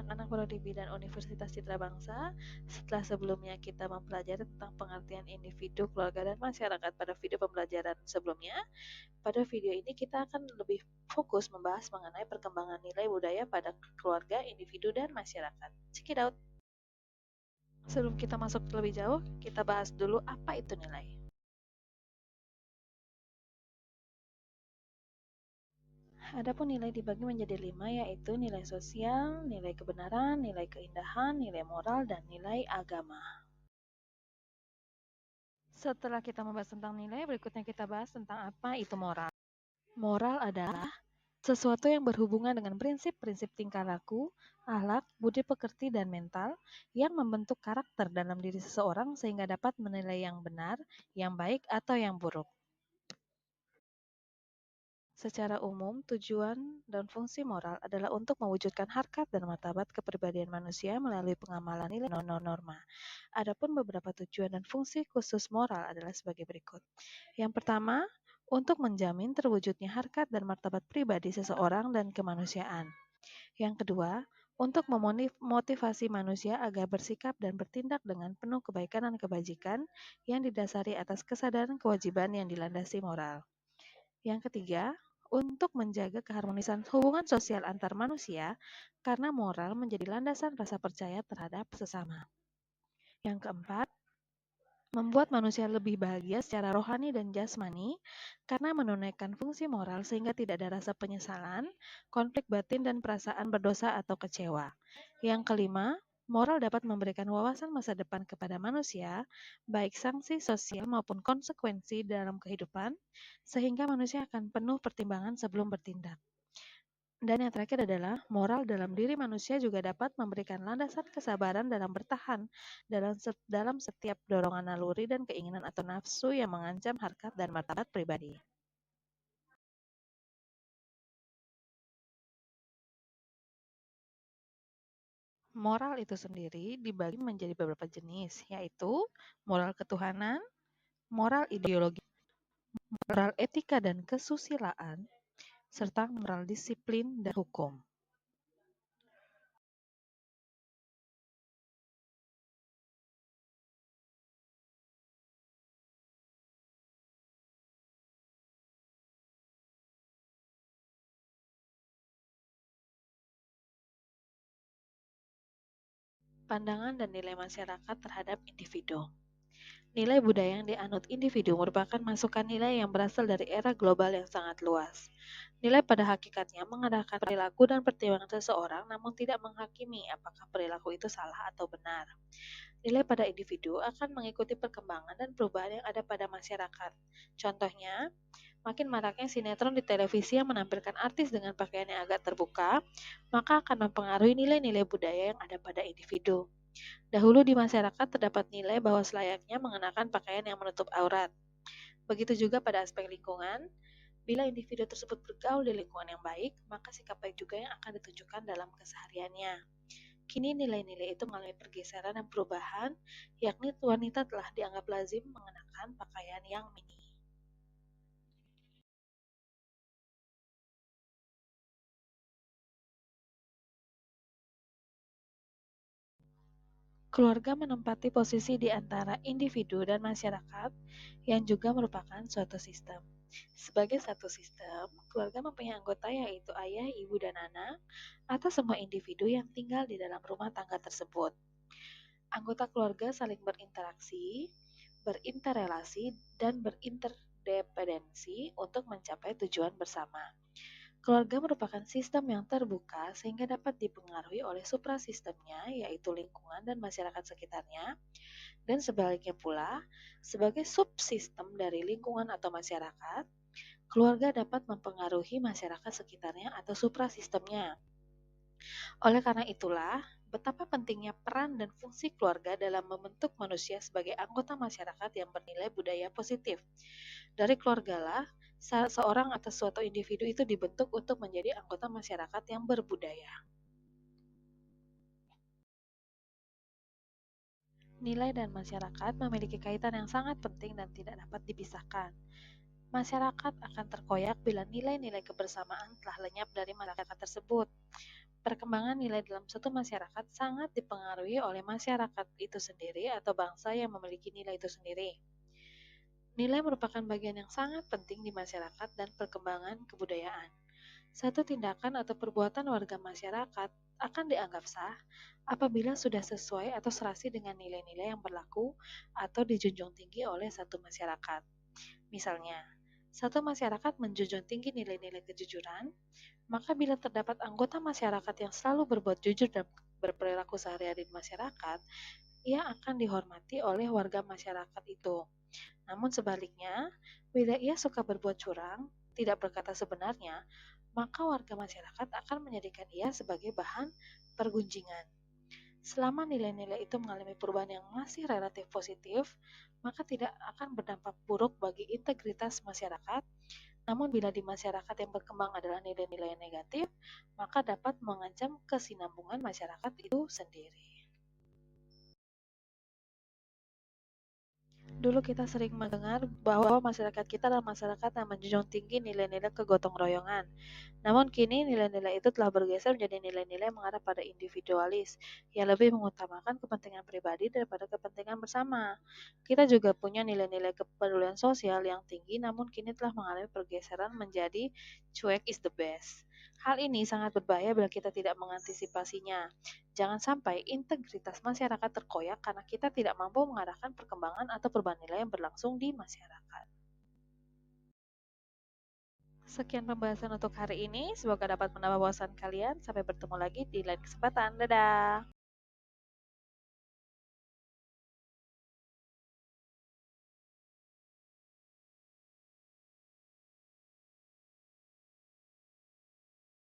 anak-anak prodi dan Universitas Citra Bangsa. Setelah sebelumnya kita mempelajari tentang pengertian individu, keluarga, dan masyarakat pada video pembelajaran sebelumnya, pada video ini kita akan lebih fokus membahas mengenai perkembangan nilai budaya pada keluarga, individu, dan masyarakat. Check it out! Sebelum kita masuk lebih jauh, kita bahas dulu apa itu nilai. Adapun nilai dibagi menjadi 5, yaitu nilai sosial, nilai kebenaran, nilai keindahan, nilai moral, dan nilai agama. Setelah kita membahas tentang nilai, berikutnya kita bahas tentang apa itu moral. Moral adalah sesuatu yang berhubungan dengan prinsip-prinsip tingkah laku, akhlak, budi pekerti, dan mental yang membentuk karakter dalam diri seseorang sehingga dapat menilai yang benar, yang baik, atau yang buruk. Secara umum, tujuan dan fungsi moral adalah untuk mewujudkan harkat dan martabat kepribadian manusia melalui pengamalan nilai norma. Adapun beberapa tujuan dan fungsi khusus moral adalah sebagai berikut. Yang pertama, untuk menjamin terwujudnya harkat dan martabat pribadi seseorang dan kemanusiaan. Yang kedua, untuk memotivasi manusia agar bersikap dan bertindak dengan penuh kebaikan dan kebajikan yang didasari atas kesadaran kewajiban yang dilandasi moral. Yang ketiga, untuk menjaga keharmonisan hubungan sosial antar manusia karena moral menjadi landasan rasa percaya terhadap sesama. Yang keempat, membuat manusia lebih bahagia secara rohani dan jasmani karena menunaikan fungsi moral sehingga tidak ada rasa penyesalan, konflik batin, dan perasaan berdosa atau kecewa. Yang kelima, moral dapat memberikan wawasan masa depan kepada manusia, baik sanksi sosial maupun konsekuensi dalam kehidupan, sehingga manusia akan penuh pertimbangan sebelum bertindak. Dan yang terakhir adalah moral dalam diri manusia juga dapat memberikan landasan kesabaran dalam bertahan dalam setiap dorongan naluri dan keinginan atau nafsu yang mengancam harkat dan martabat pribadi. Moral itu sendiri dibagi menjadi beberapa jenis, yaitu moral ketuhanan, moral ideologi, moral etika dan kesusilaan, serta moral disiplin dan hukum. Pandangan dan nilai masyarakat terhadap individu. Nilai budaya yang dianut individu merupakan masukan nilai yang berasal dari era global yang sangat luas. Nilai pada hakikatnya mengarahkan perilaku dan pertimbangan seseorang namun tidak menghakimi apakah perilaku itu salah atau benar. Nilai pada individu akan mengikuti perkembangan dan perubahan yang ada pada masyarakat. Contohnya, makin maraknya sinetron di televisi yang menampilkan artis dengan pakaian yang agak terbuka, maka akan mempengaruhi nilai-nilai budaya yang ada pada individu. Dahulu di masyarakat terdapat nilai bahwa selayaknya mengenakan pakaian yang menutup aurat. Begitu juga pada aspek lingkungan, bila individu tersebut bergaul di lingkungan yang baik, maka sikap baik juga yang akan ditunjukkan dalam kesehariannya. Kini nilai-nilai itu mengalami pergeseran dan perubahan, yakni wanita telah dianggap lazim mengenakan pakaian yang mini. Keluarga menempati posisi di antara individu dan masyarakat yang juga merupakan suatu sistem. Sebagai satu sistem, keluarga mempunyai anggota yaitu ayah, ibu, dan anak, atau semua individu yang tinggal di dalam rumah tangga tersebut. Anggota keluarga saling berinteraksi, berinterrelasi, dan berinterdependensi untuk mencapai tujuan bersama. Keluarga merupakan sistem yang terbuka sehingga dapat dipengaruhi oleh suprasistemnya, yaitu lingkungan dan masyarakat sekitarnya, dan sebaliknya pula, sebagai subsistem dari lingkungan atau masyarakat, keluarga dapat mempengaruhi masyarakat sekitarnya atau suprasistemnya. Oleh karena itulah, betapa pentingnya peran dan fungsi keluarga dalam membentuk manusia sebagai anggota masyarakat yang bernilai budaya positif. Dari keluargalah, seorang atau suatu individu itu dibentuk untuk menjadi anggota masyarakat yang berbudaya. Nilai dan masyarakat memiliki kaitan yang sangat penting dan tidak dapat dipisahkan. Masyarakat akan terkoyak bila nilai-nilai kebersamaan telah lenyap dari masyarakat tersebut. Perkembangan nilai dalam suatu masyarakat sangat dipengaruhi oleh masyarakat itu sendiri atau bangsa yang memiliki nilai itu sendiri. Nilai merupakan bagian yang sangat penting di masyarakat dan perkembangan kebudayaan. Satu tindakan atau perbuatan warga masyarakat akan dianggap sah apabila sudah sesuai atau serasi dengan nilai-nilai yang berlaku atau dijunjung tinggi oleh satu masyarakat. Misalnya, satu masyarakat menjunjung tinggi nilai-nilai kejujuran, maka bila terdapat anggota masyarakat yang selalu berbuat jujur dan berperilaku sehari-hari di masyarakat, ia akan dihormati oleh warga masyarakat itu. Namun sebaliknya, bila ia suka berbuat curang, tidak berkata sebenarnya, maka warga masyarakat akan menjadikan ia sebagai bahan pergunjingan. Selama nilai-nilai itu mengalami perubahan yang masih relatif positif, maka tidak akan berdampak buruk bagi integritas masyarakat. Namun bila di masyarakat yang berkembang adalah nilai-nilai yang negatif, maka dapat mengancam kesinambungan masyarakat itu sendiri. Dulu kita sering mendengar bahwa masyarakat kita adalah masyarakat yang menjunjung tinggi nilai-nilai kegotong royongan. Namun kini nilai-nilai itu telah bergeser menjadi nilai-nilai mengarah pada individualis, yang lebih mengutamakan kepentingan pribadi daripada kepentingan bersama. Kita juga punya nilai-nilai kepedulian sosial yang tinggi, namun kini telah mengalami pergeseran menjadi cuek is the best. Hal ini sangat berbahaya bila kita tidak mengantisipasinya. Jangan sampai integritas masyarakat terkoyak karena kita tidak mampu mengarahkan perkembangan atau perubahan nilai yang berlangsung di masyarakat. Sekian pembahasan untuk hari ini. Semoga dapat menambah wawasan kalian. Sampai bertemu lagi di lain kesempatan. Dadah!